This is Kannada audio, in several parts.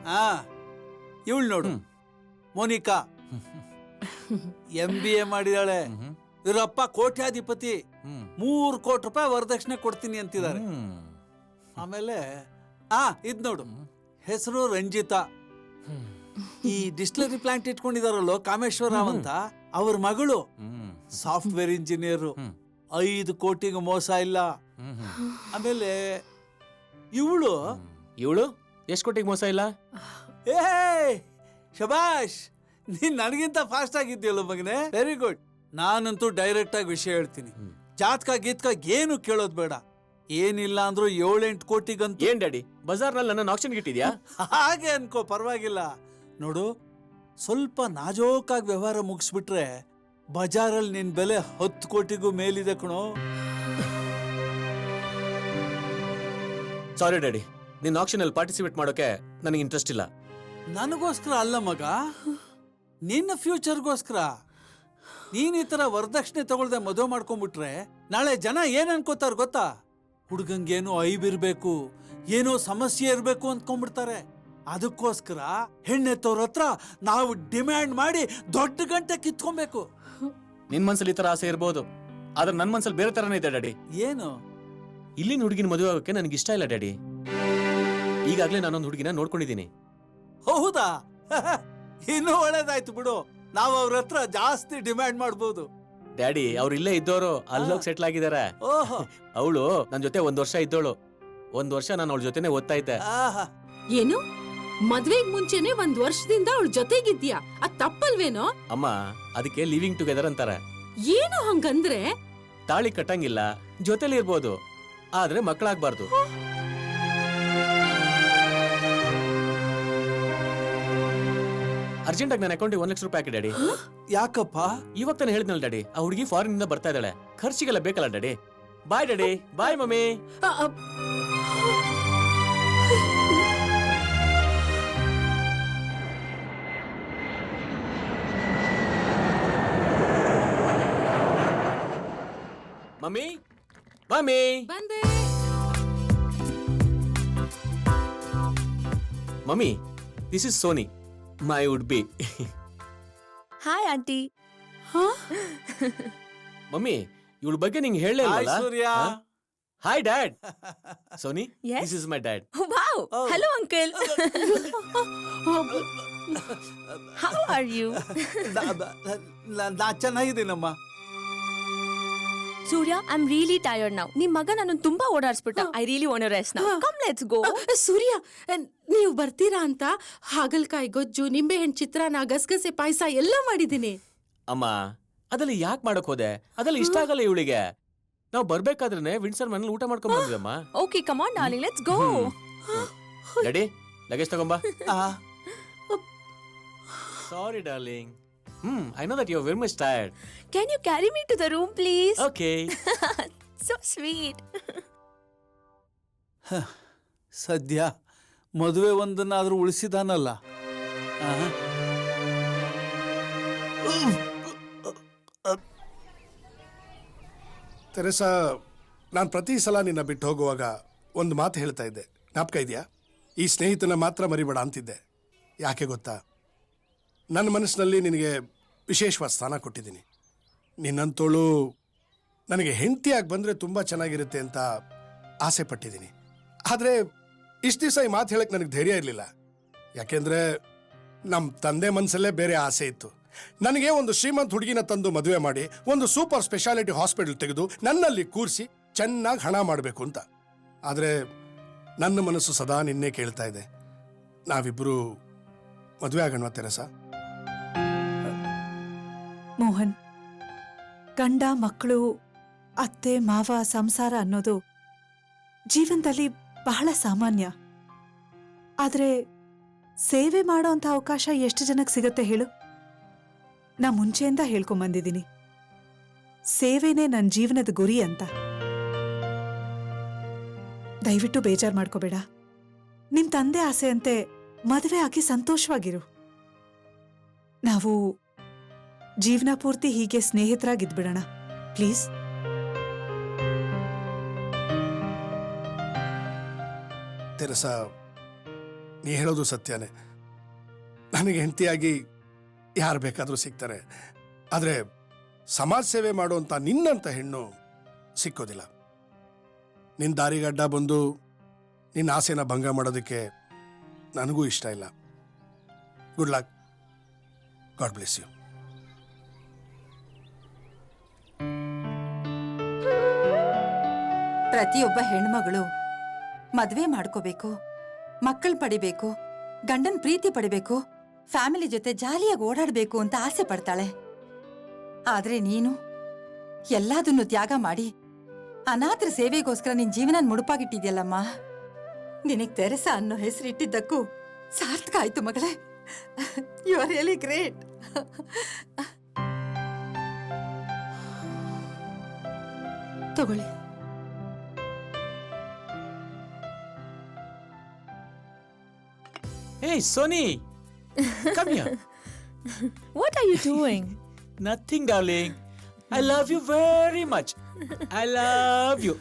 ಹಾ ಇವಳು ನೋಡು ಮೋನಿಕಾ MBA ಮಾಡಿದಾಳೆ. ಇವರಪ್ಪ ಕೋಟ್ಯಾಧಿಪತಿ, 3 ಕೋಟಿ ರೂಪಾಯಿ ವರದಕ್ಷಿಣೆ ಕೊಡ್ತೀನಿ ಅಂತಿದ್ದಾರೆ. ಆಮೇಲೆ ಇದ್ ನೋಡು, ಹೆಸರು ರಂಜಿತಾ. ಈ ಡಿಸ್ಟಿಲರಿ ಪ್ಲಾಂಟ್ ಇಟ್ಕೊಂಡಿದಾರಲ್ಲೋ ಕಾಮೇಶ್ವರರಾವ್ ಅಂತ, ಅವ್ರ ಮಗಳು ಸಾಫ್ಟ್ವೇರ್ ಇಂಜಿನಿಯರ್. 5 ಕೋಟಿಗೆ ಮೋಸ ಇಲ್ಲ. ಆಮೇಲೆ ಇವಳು ಎಷ್ಟು ಕೋಟಿಗೆ ಮೋಸ ಇಲ್ಲ? ಏ ಶಬಾಷ್, ನೀನ್ ನನಗಿಂತ ಫಾಸ್ಟ್ ಆಗಿದ್ಯಲ್ಲ ಮಗನೇ, ವೆರಿ ಗುಡ್. ನಾನಂತೂ ಡೈರೆಕ್ಟ್ ಆಗಿ ವಿಷಯ ಹೇಳ್ತೀನಿ. ಜಾತಕ ಗೀತ್ಕ ಏನು ಕೇಳೋದ್ ಬೇಡ. ಏನಿಲ್ಲ ಅಂದ್ರೂ 7-8 ಕೋಟಿಗಂತೂ. ಏನ್ ಡ್ಯಾಡಿ, ಬಜಾರ್ನಲ್ಲಿ ನನ್ನ ಆಕ್ಷನ್ಗೆ ಇಟ್ಟಿದ್ಯಾ? ಹಾಗೆ ಅನ್ಕೋ, ಪರವಾಗಿಲ್ಲ. ನೋಡು, ಸ್ವಲ್ಪ ನಾಜೂಕಾಗಿ ವ್ಯವಹಾರ ಮುಗಿಸ್ಬಿಟ್ರೆ ಬಜಾರಲ್ಲಿ ನಿನ್ ಬೆಲೆ 10 ಕೋಟಿಗೂ ಮೇಲಿದೆ ಕಣೋ. ಸಾರಿ ಡ್ಯಾಡಿ, ನಿನ್ನ ಆಕ್ಷನ್ ಅಲ್ಲಿ ಪಾರ್ಟಿಸಿಪೇಟ್ ಮಾಡೋಕೆ ನನಗೆ ಇಂಟ್ರೆಸ್ಟ್ ಇಲ್ಲ. ನನಗೋಸ್ಕರ ಅಲ್ಲ ಮಗ, ನಿನ್ನ ಫ್ಯೂಚರ್ಗೋಸ್ಕರ. ನೀನ್ ಈ ತರ ವರದಕ್ಷಿಣೆ ತಗೊಳ್ದೆ ಮದುವೆ ಮಾಡ್ಕೊಂಡ್ಬಿಟ್ರೆ ನಾಳೆ ಜನ ಏನ್ ಅನ್ಕೋತಾರ ಗೊತ್ತಾ? ಹುಡುಗಂಗೇನೋ ಐಬಿರ್ಬೇಕು, ಏನೋ ಸಮಸ್ಯೆ ಇರ್ಬೇಕು ಅಂದ್ಕೊಂಡ್ಬಿಡ್ತಾರೆ. ಅದಕ್ಕೋಸ್ಕರ ಹೆಣ್ಣೆತ್ತವ್ರ ಹತ್ರ ನಾವು ಡಿಮ್ಯಾಂಡ್ ಮಾಡಿ ದೊಡ್ಡ ಗಂಟೆ ಕಿತ್ಕೊಬೇಕು. ನಿನ್ ಮನ್ಸಲ್ಲಿ ಈ ತರ ಆಸೆ ಇರ್ಬೋದು, ಆದ್ರೆ ನನ್ ಮನ್ಸಲ್ಲಿ ಬೇರೆ ತರನೇ ಇದೆ ಡ್ಯಾಡಿ. ಏನು? ಇಲ್ಲಿನ ಹುಡುಗಿನ ಮದುವೆ ಆಗೋಕೆ ನನಗೆ ಇಷ್ಟ ಇಲ್ಲ ಡ್ಯಾಡಿ. ಈಗಾಗ್ಲೇ ನಾನೊಂದು ಹುಡುಗಿನ ನೋಡ್ಕೊಂಡಿದ್ದೀನಿ. ಹೌದಾ? ಇನ್ನೂ ಒಳ್ಳೇದಾಯ್ತು ಬಿಡು, ನಾವು ಅವ್ರ ಹತ್ರ ಜಾಸ್ತಿ ಡಿಮ್ಯಾಂಡ್ ಮಾಡ್ಬೋದು. ಡ್ಯಾಡಿ, ಅವ್ರು ಇಲ್ಲೇ ಇದ್ದೋರು ಅಲ್ಲೋಗಿ ಸೆಟ್ಲ್ ಆಗಿದ್ದಾರೆ. ಅವಳು ನನ್ ಜೊತೆ 1 ವರ್ಷ ಇದ್ದೋಳು. 1 ವರ್ಷ ನಾನು ಅವಳ ಜೊತೆನೆ ಓದ್ತಾ ಇದ್ದೆ. ಏನು, ಮದ್ವೆಗ್ ಮುಂಚೆನೆ 1 ವರ್ಷದಿಂದ ಅವಳ ಜೊತೆಗಿದ್ಯಾ? ಅದ್ ತಪ್ಪಲ್ವೇನೋ? ಅಮ್ಮ, ಅದಕ್ಕೆ ಲಿವಿಂಗ್ ಟುಗೆದರ್ ಅಂತಾರೆ. ಏನು ಹಂಗಂದ್ರೆ? ತಾಳಿ ಕಟ್ಟಂಗಿಲ್ಲ, ಜೊತೆಲಿ ಇರ್ಬೋದು, ಆದ್ರೆ ಮಕ್ಕಳಾಗ್ಬಾರ್ದು. ಅರ್ಜೆಂಟ್ ಆಗಿ ನನ್ನ ಅಕೌಂಟಿಗೆ 1 ಲಕ್ಷ ರೂಪಾಯಿ ಹಾಕಿ ಡ್ಯಾಡಿ. ಯಾಕಪ್ಪ? ಇವಾಗ ತಾನೆ ಹೇಳಿದ್ನಲ್ಲ ಡ್ಯಾಡಿ, ಆ ಹುಡುಗಿ ಫಾರಿನ್ ಇಂದ ಬರ್ತಾ ಇದ್ದಾಳೆ, ಖರ್ಚಿಗೆಲ್ಲ ಬೇಕಲ್ಲ daddy. Bye daddy. Bye mummy. Mummy, mummy ಬಂದೆ. Mummy, this is Soni, my would be. Hi aunty. Mummy, ಇವಳ ಬಗ್ಗೆ ನಿಂಗೆ ಹೇಳಲೇ hi Surya. Hi dad. Soni, this is my dad. Wow, hello uncle. How are you? ನಾ ಚೆನ್ನಾಗಿದ್ದೀನಮ್ಮ. Surya, I am really tired now. ನಿಮ್ ಮಗ ನಾನು ತುಂಬಾ ಓಡಾಡ್ಸ್ಬಿಟ್ಟ. I really want to rest now. Come let's go. Surya, ನೀವು ಬರ್ತೀರಾ ಅಂತ ಹಾಗಲ್ಕಾಯಿ ಗೊಜ್ಜು, ನಿಂಬೆಹಣ್ಣು ಚಿತ್ರಾನ್ನ, ಗಸಗಸೆ ಪಾಯಸ ಎಲ್ಲ ಮಾಡಿದ್ದೀನಿ. ಅಮ್ಮ, ಅದೆಲ್ಲ ಯಾಕೆ ಮಾಡಕ್ ಹೋದೆ? ಅದೆಲ್ಲ ಇಷ್ಟ ಆಗಲ್ಲ ಇವಳಿಗೆ. ನಾವು ಬರ್ಬೇಕಾದ್ರೆ ವಿನ್ಸರ್ ಮನೇಲಿ ಊಟ ಮಾಡ್ಕೊಂಡ್ ಬಂದ್ವಮ್ಮ. Okay, come on darling, let's go. Daddy, luggage ತಗೊಂಬಾ. Sorry darling. I know that you're very much tired. Can you carry me to the room, please? Okay. So sweet. ಸದ್ಯ ಮದುವೆ ಒಂದನ್ನಾದ್ರೂ ಉಳಿಸಿದಾನಲ್ಲ. ತೆರೆಸಾ, ನಾನು ಪ್ರತಿ ಸಲ ನಿನ್ನ ಬಿಟ್ಟು ಹೋಗುವಾಗ ಒಂದು ಮಾತು ಹೇಳ್ತಾ ಇದ್ದೆ, ಜ್ಞಾಪಕ ಇದೆಯಾ? ಈ ಸ್ನೇಹಿತನ ಮಾತ್ರ ಮರಿಬೇಡ ಅಂತಿದ್ದೆ. ಯಾಕೆ ಗೊತ್ತಾ? ನನ್ನ ಮನಸ್ಸಿನಲ್ಲಿ ನಿನಗೆ ವಿಶೇಷವಾದ ಸ್ಥಾನ ಕೊಟ್ಟಿದ್ದೀನಿ. ನಿನ್ನಂತೋಳು ನನಗೆ ಹೆಂಡತಿಯಾಗಿ ಬಂದರೆ ತುಂಬ ಚೆನ್ನಾಗಿರುತ್ತೆ ಅಂತ ಆಸೆ ಪಟ್ಟಿದ್ದೀನಿ. ಆದರೆ ಇಷ್ಟು ದಿವಸ ಈ ಮಾತು ಹೇಳಕ್ಕೆ ನನಗೆ ಧೈರ್ಯ ಇರಲಿಲ್ಲ. ಯಾಕೆಂದರೆ ನಮ್ಮ ತಂದೆ ಮನಸ್ಸಲ್ಲೇ ಬೇರೆ ಆಸೆ ಇತ್ತು. ನನಗೆ ಒಂದು ಶ್ರೀಮಂತ ಹುಡುಗಿನ ತಂದು ಮದುವೆ ಮಾಡಿ ಒಂದು ಸೂಪರ್ ಸ್ಪೆಷಾಲಿಟಿ ಹಾಸ್ಪಿಟಲ್ ತೆಗೆದು ನನ್ನಲ್ಲಿ ಕೂರಿಸಿ ಚೆನ್ನಾಗಿ ಹಣ ಮಾಡಬೇಕು ಅಂತ. ಆದರೆ ನನ್ನ ಮನಸ್ಸು ಸದಾ ನಿನ್ನೆ ಕೇಳ್ತಾ ಇದೆ, ನಾವಿಬ್ಬರು ಮದುವೆ ಆಗೋಣ ತೆರೆಸಾ? ಮೋಹನ್, ಗಂಡ ಮಕ್ಕಳು, ಅತ್ತೆ ಮಾವ, ಸಂಸಾರ ಅನ್ನೋದು ಜೀವನದಲ್ಲಿ ಬಹಳ ಸಾಮಾನ್ಯ. ಆದ್ರೆ ಸೇವೆ ಮಾಡೋ ಅಂತ ಅವಕಾಶ ಎಷ್ಟು ಜನಕ್ಕೆ ಸಿಗತ್ತೆ ಹೇಳು? ನಾ ಮುಂಚೆಯಿಂದ ಹೇಳ್ಕೊಂಬಂದಿದ್ದೀನಿ, ಸೇವೆನೇ ನನ್ನ ಜೀವನದ ಗುರಿ ಅಂತ. ದಯವಿಟ್ಟು ಬೇಜಾರು ಮಾಡ್ಕೋಬೇಡ. ನಿಮ್ ತಂದೆ ಆಸೆ ಅಂತೆ ಮದುವೆ ಆಗಿ ಸಂತೋಷವಾಗಿರು. ನಾವು ಜೀವನ ಪೂರ್ತಿ ಹೀಗೆ ಸ್ನೇಹಿತರಾಗಿದ್ಬಿಡೋಣ, ಪ್ಲೀಸ್. ತೆರೆಸಾ, ನೀ ಹೇಳೋದು ಸತ್ಯನೇ. ನನಗೆ ಹೆಂಡತಿಯಾಗಿ ಯಾರು ಬೇಕಾದರೂ ಸಿಗ್ತಾರೆ, ಆದರೆ ಸಮಾಜ ಸೇವೆ ಮಾಡುವಂಥ ನಿನ್ನಂಥ ಹೆಣ್ಣು ಸಿಕ್ಕೋದಿಲ್ಲ. ನಿನ್ನ ದಾರಿಗಡ್ಡ ಬಂದು ನಿನ್ನ ಆಸೆನ ಭಂಗ ಮಾಡೋದಕ್ಕೆ ನನಗೂ ಇಷ್ಟ ಇಲ್ಲ. Good luck. God bless you. ಪ್ರತಿಯೊಬ್ಬ ಹೆಣ್ಮಗಳು ಮದ್ವೆ ಮಾಡ್ಕೋಬೇಕು, ಮಕ್ಕಳು ಪಡಿಬೇಕು, ಗಂಡನ್ ಪ್ರೀತಿ ಪಡಿಬೇಕು, ಫ್ಯಾಮಿಲಿ ಜೊತೆ ಜಾಲಿಯಾಗಿ ಓಡಾಡ್ಬೇಕು ಅಂತ ಆಸೆ ಪಡ್ತಾಳೆ. ಆದ್ರೆ ನೀನು ಎಲ್ಲದನ್ನು ತ್ಯಾಗ ಮಾಡಿ ಅನಾಥರ ಸೇವೆಗೋಸ್ಕರ ನಿನ್ ಜೀವನ ಮುಡುಪಾಗಿಟ್ಟಿದ್ಯಲ್ಲಮ್ಮ. ನಿನಗ್ ತೆರೆಸಾ ಅನ್ನೋ ಹೆಸರು ಇಟ್ಟಿದ್ದಕ್ಕೂ ಸಾರ್ಥಕ ಆಯ್ತು ಮಗಳೇ. You are really great. ತಗೊಳ್ಳಿ. Hey, Sony! Come here. What are you doing? Nothing, darling. I love you very much. I love you.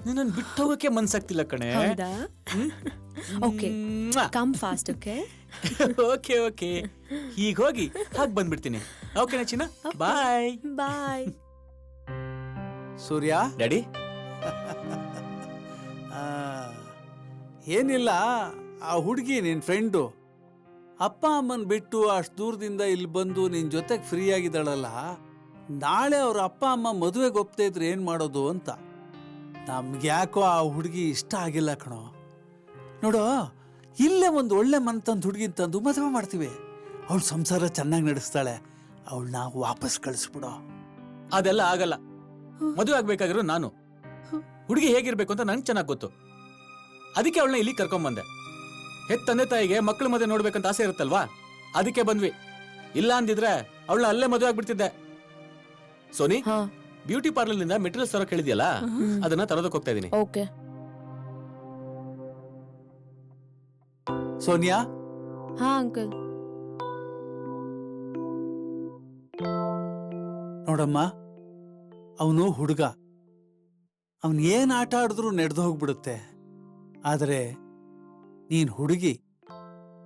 ನಿನ್ನನ್ನು ಬಿಟ್ಟು ಹೋಗಕ್ಕೆ ಮನ್ಸಾಗ್ತಿಲ್ಲ ಕಣೆ. ಹೌದಾ? Okay. Come fast, okay? Okay okay, ಹೀಗೆ ಹೋಗಿ ಹಾಗೆ ಬಂದ್ಬಿಡ್ತೀನಿ. ಓಕೆನಾ ಚಿನ್ನ? ಬಾಯ್ Bye. ಸೂರ್ಯ, ಡ್ಯಾಡಿ. ಏನಿಲ್ಲ, ಆ ಹುಡುಗಿ ನಿನ್ನ ಫ್ರೆಂಡು ಅಪ್ಪ ಅಮ್ಮನ ಬಿಟ್ಟು ಅಷ್ಟು ದೂರದಿಂದ ಇಲ್ಲಿ ಬಂದು ನಿನ್ನ ಜೊತೆಗೆ ಫ್ರೀ ಆಗಿದ್ದಾಳಲ್ಲ, ನಾಳೆ ಅವ್ರ ಅಪ್ಪ ಅಮ್ಮ ಮದುವೆಗೆ ಒಪ್ತಾ ಇದ್ರೆ ಏನು ಮಾಡೋದು ಅಂತ. ನಮ್ಗೆ ಯಾಕೋ ಆ ಹುಡುಗಿ ಇಷ್ಟ ಆಗಿಲ್ಲ ಕಣೋ. ನೋಡು, ಇಲ್ಲೇ ಒಂದು ಒಳ್ಳೆ ಮನ್ತಂದು ಹುಡುಗಿ ತಂದು ಮದುವೆ ಮಾಡ್ತೀವಿ. ಅವಳು ಸಂಸಾರ ಚೆನ್ನಾಗಿ ನಡೆಸ್ತಾಳೆ, ಅವಳನ್ನ ವಾಪಸ್ ಕಳಿಸ್ಬಿಡೋ. ಅದೆಲ್ಲ ಆಗಲ್ಲ. ಮದುವೆ ಆಗ್ಬೇಕಾಗಿರೋ ನಾನು. ಹುಡುಗಿ ಹೇಗಿರ್ಬೇಕು ಅಂತ ನಂಗೆ ಚೆನ್ನಾಗಿ ಗೊತ್ತು. ಅದಕ್ಕೆ ಅವಳನ್ನ ಇಲ್ಲಿ ಕರ್ಕೊಂಬಂದೆ. ಹೆತ್ತ ತಂದೆ ತಾಯಿಗೆ ಮಕ್ಕಳು ಮದುವೆ ನೋಡ್ಬೇಕಂತ ಆಸೆ ಇರುತ್ತಲ್ವಾ, ಅದಕ್ಕೆ ಬಂದ್ವಿ. ಇಲ್ಲ ಅಂದಿದ್ರೆ ಅವಳನ್ನ ಅಲ್ಲೇ ಮದುವೆ ಆಗ್ಬಿಡ್ತಿದ್ದೆ. ಸೋನಿ, ಹಾ. ಬ್ಯೂಟಿ ಪಾರ್ಲರ್ ನಿಂದ ಮೆಟೀರಿಯಲ್ಸ್ ತರೋ ಕೇಳಿದ್ಯಲ್ಲ, ಅದನ್ನ ತರೋದಕ್ಕೆ ಹೋಗ್ತಾ ಇದೀನಿ. Okay. ಸೋನಿಯಾ, ಹಾ ಅಂಕಲ್. ನೋಡಮ್ಮ, ಅವನು ಹುಡುಗ, ಅವನ್ ಏನ್ ಆಟ ಆಡಿದ್ರು ನಡೆದು ಹೋಗ್ಬಿಡುತ್ತೆ. ಆದರೆ ನೀನ್ ಹುಡುಗಿ,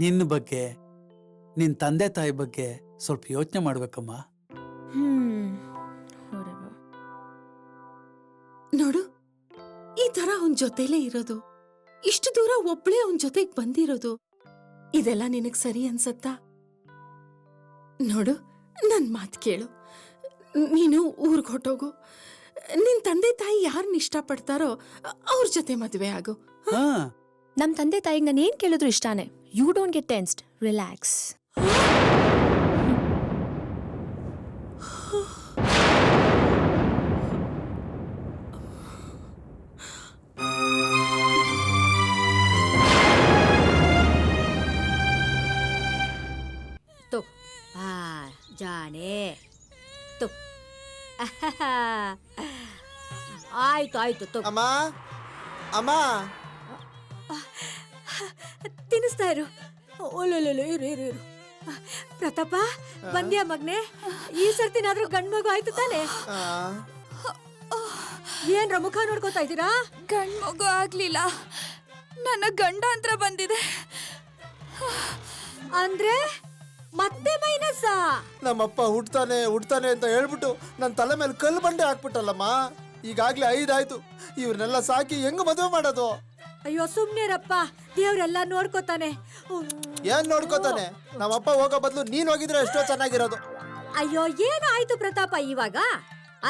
ನಿನ್ನ ಬಗ್ಗೆ, ನಿನ್ ತಂದೆ ತಾಯಿ ಬಗ್ಗೆ ಸ್ವಲ್ಪ ಯೋಚನೆ ಮಾಡ್ಬೇಕಮ್ಮ. Whatever. ನೋಡು, ಈ ತರ ಅವನ್ ಜೊತೆಲೇ ಇರೋದು, ಇಷ್ಟು ದೂರ ಒಬ್ಳೇ ಅವನ್ ಜೊತೆಗ್ ಬಂದಿರೋದು, ಇದೆಲ್ಲ ನಿನಗ್ ಸರಿ ಅನ್ಸತ್ತಾ? ನೋಡು, ನನ್ ಮಾತ್ ಕೇಳು. ನೀನು ಊರ್ಗ್ ಹೊಟ್ಟೋಗು. ನಿನ್ ತಂದೆ ತಾಯಿ ಯಾರನ್ನ ಇಷ್ಟಪಡ್ತಾರೋ ಅವ್ರ ಜೊತೆ ಮದ್ವೆ ಆಗು. ಹಾ, ನಮ್ ತಂದೆ ತಾಯಿಗೆ ನಾನು ಏನ್ ಕೇಳಿದ್ರು ಇಷ್ಟಾನೆ. You don't get tensed, relax. तो जाने तो ಆಯ್ತು ಆಯ್ತು ತಗೋ. ಅಮ್ಮ ಅಮ್ಮ, ತಿನ್ನಿಸ್ತಾ ಇರು. ಒಳ್ಳೊಳ್ಳೆ ಇರು ಇರು ಇರು. ಪ್ರತಾಪ, ಬಂದ್ಯಾ ಮಗ್ನೆ? ಈ ಸರ್ತಿನಾದ್ರೂ ಗಂಡ್ ಮಗು ಆಯ್ತು ತಾನೆ? ಏನ್ರ ಮುಖ ನೋಡ್ಕೋತಾ ಇದ್ದೀರಾ? ಗಂಡ್ ಮಗು ಆಗ್ಲಿಲ್ಲ, ನನ್ನ ಗಂಡಾಂತರ ಬಂದಿದೆ. ಅಂದ್ರೆ ಮತ್ತೆ ಮೈನಸ್? ನಮ್ಮಪ್ಪ ಹುಡ್ತಾನೆ ಹುಡ್ತಾನೆ ಅಂತ ಹೇಳ್ಬಿಟ್ಟು ನನ್ನ ತಲೆ ಮೇಲೆ ಕಲ್ಲು ಬಂಡೆ ಹಾಕ್ಬಿಟ್ಟಲ್ಲಮ್ಮ. ಈಗಾಗ್ಲೇ 5 ಆಯ್ತು. ಇವ್ರನ್ನೆಲ್ಲ ಸಾಕಿ ಹೆಂಗ್ ಮದುವೆ ಮಾಡೋದು? ಅಯ್ಯೋ ಸುಮ್ನೆರಪ್ಪ, ದೇವ್ರೆಲ್ಲ ನೋಡ್ಕೋತಾನೆ. ಏನ್ ನೋಡ್ಕೋತಾನೆ? ನಮ್ಮಪ್ಪ ಹೋಗೋ ಬದಲು ನೀನ್ ಹೋಗಿದ್ರೆ ಎಷ್ಟೋ ಚೆನ್ನಾಗಿರೋದು. ಅಯ್ಯೋ ಏನಾಯ್ತು ಪ್ರತಾಪ ಇವಾಗ?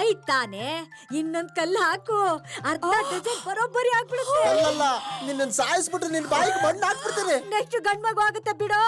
ಆಯ್ತಾನೆ, ಇನ್ನೊಂದ್ ಕಲ್ಲು ಹಾಕು, ಅರ್ಧ ಡಜನ್ ಬರೋಬ್ಬರಿ ಆಗ್ಬಿಡುತ್ತೆ. ಅಲ್ಲಲ್ಲ, ನಿನ್ನ ಸಾಯಿಸ್ಬಿಟ್ರೆ ನಿನ್ ಬಾಯಿಗೆ ಮಣ್ಣು ಹಾಕ್ಬಿಡ್ತೀನಿ. ನೆಕ್ಸ್ಟ್ ಗಂಡ್ ಮಗು ಆಗುತ್ತೆ ಬಿಡೋ.